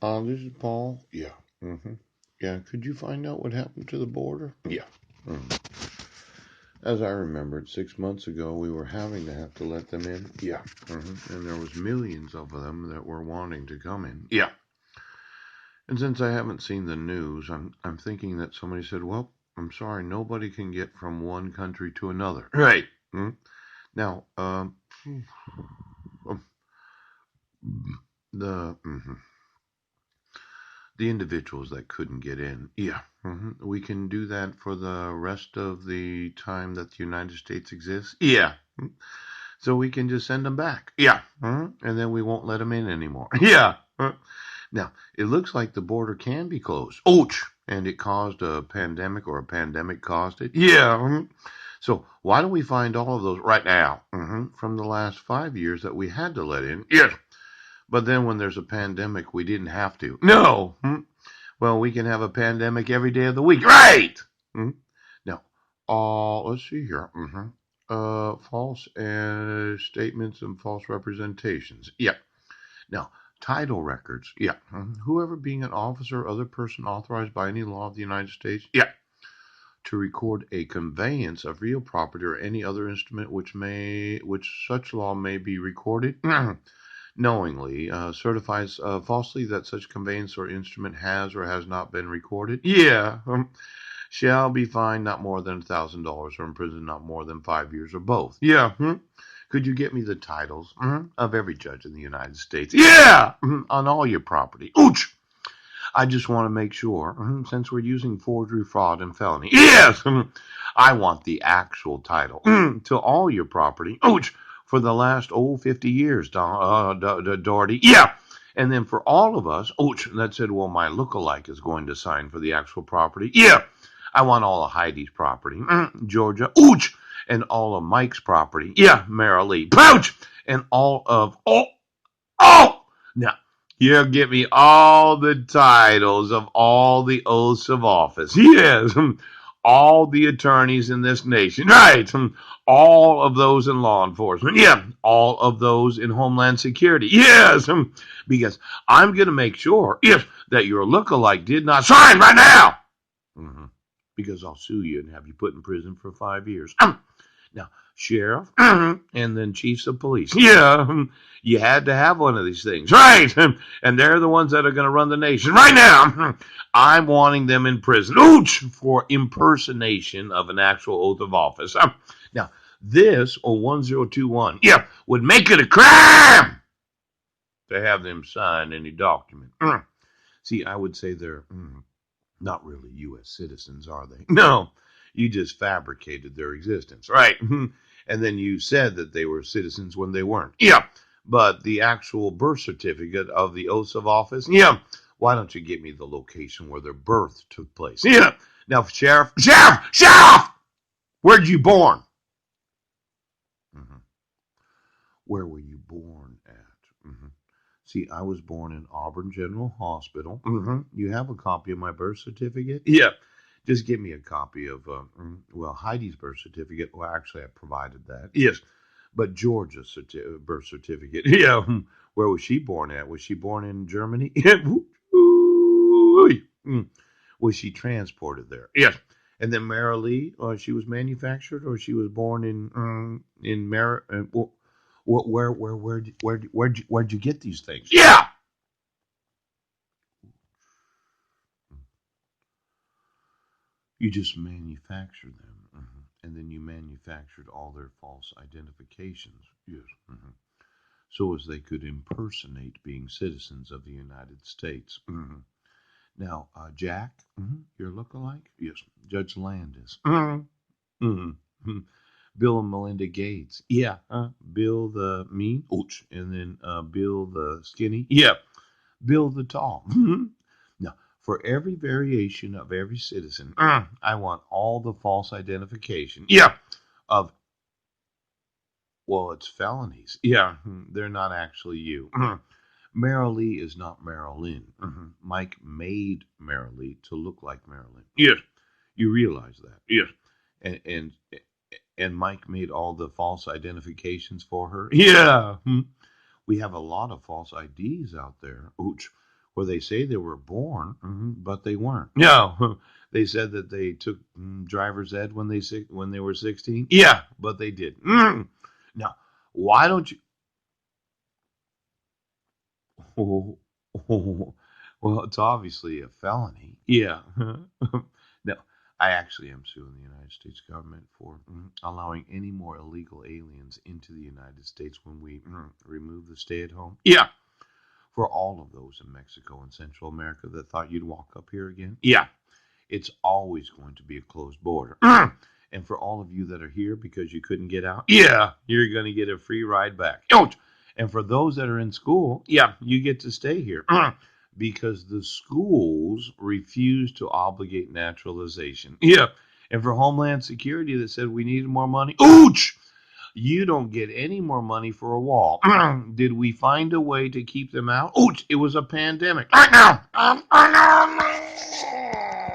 This is Paul. Yeah. Yeah. Could you find out what happened to the border? Yeah. Mhm. As I remembered, 6 months ago, we were having to have to let them in. Yeah. And there was millions of them that were wanting to come in. Yeah. And since I haven't seen the news, I'm thinking that somebody said, "Well, I'm sorry, nobody can get from one country to another." Right. Hmm? Now, um, the the individuals that couldn't get in. Yeah. We can do that for the rest of the time that the United States exists. Yeah. So we can just send them back. Yeah. And then we won't let them in anymore. Yeah. Now, it looks like the border can be closed. Ouch! And it caused a pandemic, or a pandemic caused it. Yeah. So why don't we find all of those right now from the last 5 years that we had to let in? Yes. But then when there's a pandemic, we didn't have to. No. Well, we can have a pandemic every day of the week. Right. Now, let's see here. False statements and false representations. Yeah. Now, title records. Yeah. Whoever being an officer or other person authorized by any law of the United States. Yeah. To record a conveyance of real property or any other instrument which such law may be recorded knowingly, certifies falsely that such conveyance or instrument has or has not been recorded. Yeah. Shall be fined not more than $1,000 or imprisoned not more than 5 years or both. Yeah. Could you get me the titles of every judge in the United States? Yeah. On all your property. Ouch. I just want to make sure, since we're using forgery, fraud, and felony. Yes. I want the actual title to all your property. Ouch. For the last 50 years, Doherty. Yeah. And then for all of us, ouch, that said, well, my lookalike is going to sign for the actual property. Yeah. I want all of Heidi's property. Georgia. Ouch. And all of Mike's property. Yeah. Marilee. Pouch. And all of, oh. Now, you'll give me all the titles of all the oaths of office. Yes. All the attorneys in this nation. Right. All of those in law enforcement. Yeah. All of those in Homeland Security. Yes. Because I'm going to make sure if that your lookalike did not sign right now. Because I'll sue you and have you put in prison for 5 years. Now, sheriff, and then chiefs of police. Yeah, you had to have one of these things. Right. And they're the ones that are going to run the nation. Right now, I'm wanting them in prison. Ouch! For impersonation of an actual oath of office. Now, this, or 1021, yeah, would make it a crime to have them sign any document. See, I would say they're not really U.S. citizens, are they? No. You just fabricated their existence, right? And then you said that they were citizens when they weren't. Yeah. But the actual birth certificate of the oaths of office, yeah. Why don't you give me the location where their birth took place? Yeah. Now, Sheriff! Where'd you born? Where were you born at? See, I was born in Auburn General Hospital. You have a copy of my birth certificate? Yeah. Just give me a copy of, Heidi's birth certificate. Well, actually, I provided that. Yes. But Georgia's birth certificate. Yeah. Where was she born at? Was she born in Germany? Was she transported there? Yes. And then Marilee, she was manufactured, or she was born in where'd you get these things? Yeah. You just manufactured them, and then you manufactured all their false identifications. Yes. So as they could impersonate being citizens of the United States. Now, Jack, your lookalike? Yes. Judge Landis. Bill and Melinda Gates. Yeah. Bill the mean. Ouch. And then Bill the skinny. Yeah. Bill the tall. Now, for every variation of every citizen, I want all the false identification. Yeah. Of, well, it's felonies. Yeah. They're not actually you. Marilee is not Marilyn. Mike made Marilee to look like Marilyn. Yes. You realize that. Yes. And Mike made all the false identifications for her. Yeah. We have a lot of false IDs out there. Ouch. where they say they were born, but they weren't. No, they said that they took driver's ed when they were 16. Yeah, but they did. Now, why don't you? Oh, well, it's obviously a felony. Yeah. No, I actually am suing the United States government for allowing any more illegal aliens into the United States when we remove the stay at home. Yeah. For all of those in Mexico and Central America that thought you'd walk up here again. Yeah. It's always going to be a closed border. And for all of you that are here because you couldn't get out, yeah, you're going to get a free ride back. Don't. And for those that are in school, yeah, you get to stay here because the schools refuse to obligate naturalization. Yeah. And for Homeland Security that said we needed more money, ouch! You don't get any more money for a wall. Did we find a way to keep them out? Ouch! It was a pandemic. Right now.